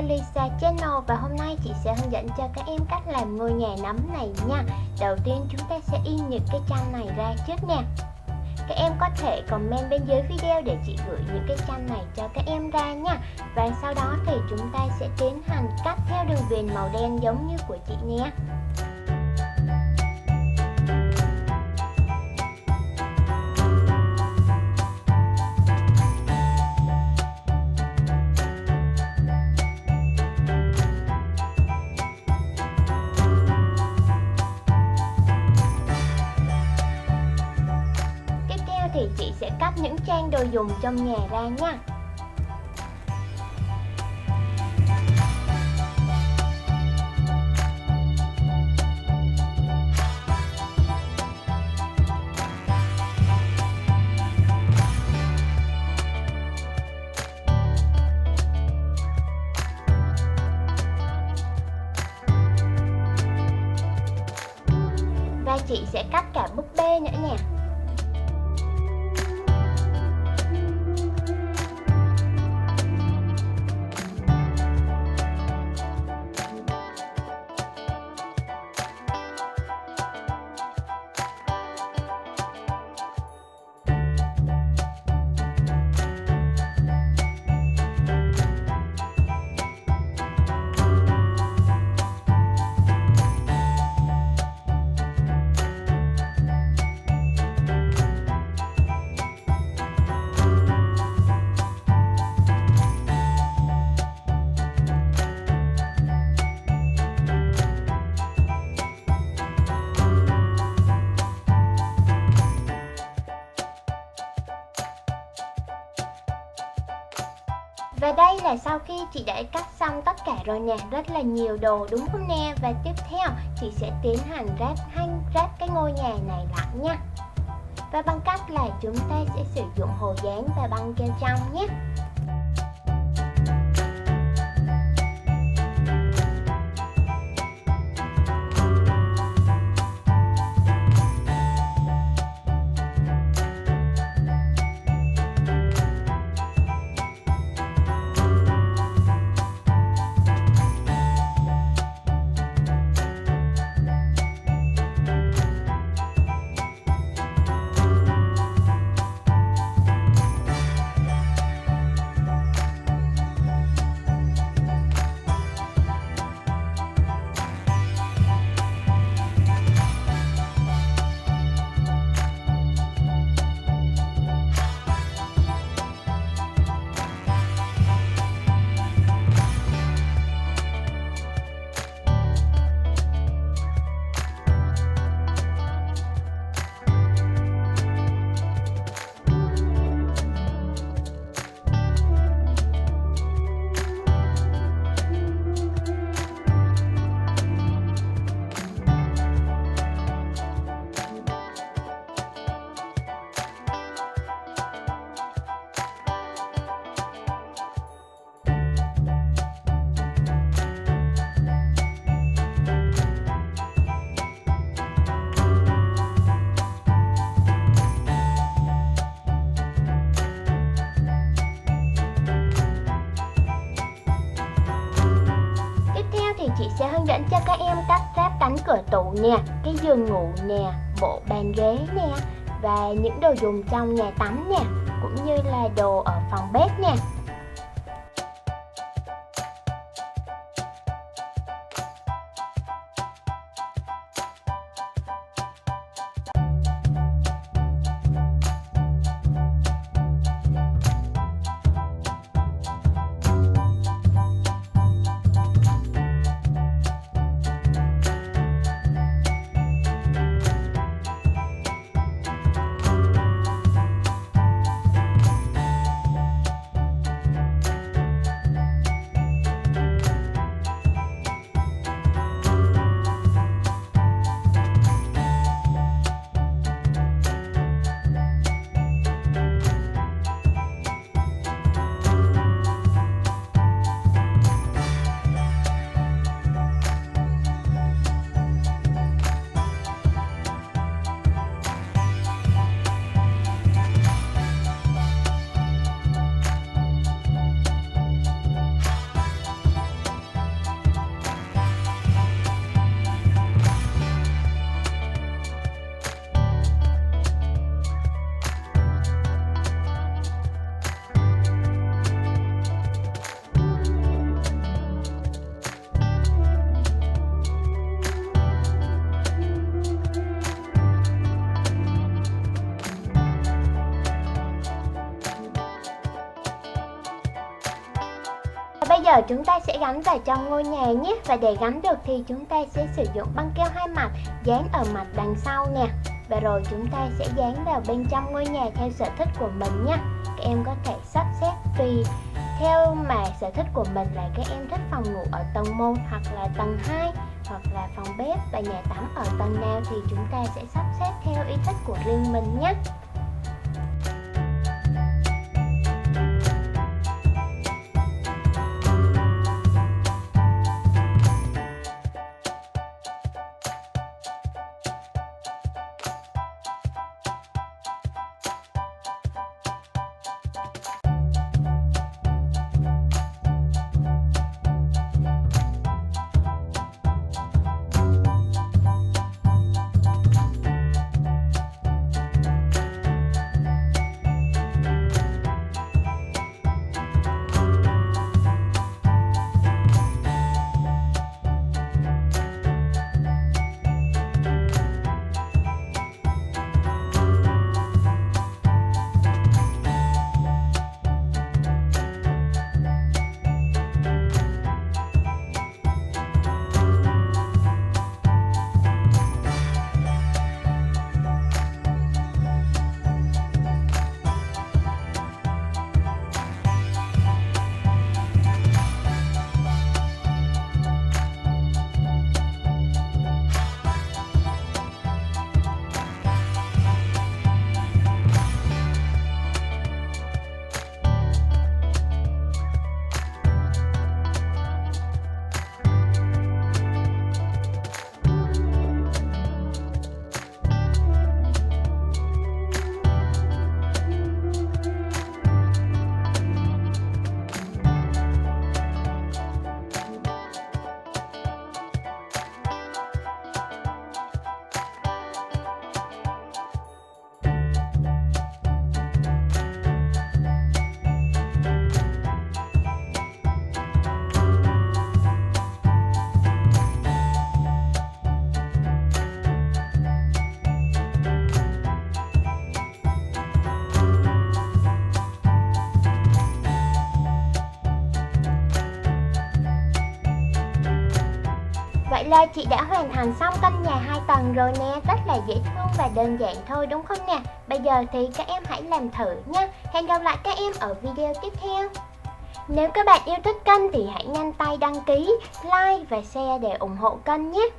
với Lisa Channel và hôm nay chị sẽ hướng dẫn cho các em cách làm ngôi nhà nấm này nha. Đầu tiên chúng ta sẽ in những cái tranh này ra trước nha. Các em có thể comment bên dưới video để chị gửi những cái tranh này cho các em ra nha. Và sau đó thì chúng ta sẽ tiến hành cắt theo đường viền màu đen giống như của chị nha. Thì chị sẽ cắt những trang đồ dùng trong nhà ra nha. Và chị sẽ cắt cả búp bê nữa nha. Và đây là sau khi chị đã cắt xong tất cả rồi nè, rất là nhiều đồ đúng không nè. Và tiếp theo chị sẽ tiến hành ráp cái ngôi nhà này lại nha. Và bằng cách là chúng ta sẽ sử dụng hồ dán và băng keo trong nhé. Chị sẽ hướng dẫn cho các em cách ráp cánh cửa tủ nè, cái giường ngủ nè, bộ bàn ghế nè và những đồ dùng trong nhà tắm nè, cũng như là đồ ở phòng bếp nè. giờ chúng ta sẽ gắn vào trong ngôi nhà nhé. Và để gắn được thì chúng ta sẽ sử dụng băng keo hai mặt dán ở mặt đằng sau nè. Và rồi chúng ta sẽ dán vào bên trong ngôi nhà theo sở thích của mình nha. Các em có thể sắp xếp tùy theo mà sở thích của mình, là các em thích phòng ngủ ở tầng 1 hoặc là tầng 2, hoặc là phòng bếp và nhà tắm ở tầng nào thì chúng ta sẽ sắp xếp theo ý thích của riêng mình nhé. Vậy là chị đã hoàn thành xong căn nhà 2 tầng rồi nè, rất là dễ thương và đơn giản thôi đúng không nè? Bây giờ thì các em hãy làm thử nha. Hẹn gặp lại các em ở video tiếp theo. Nếu các bạn yêu thích kênh thì hãy nhanh tay đăng ký, like và share để ủng hộ kênh nhé.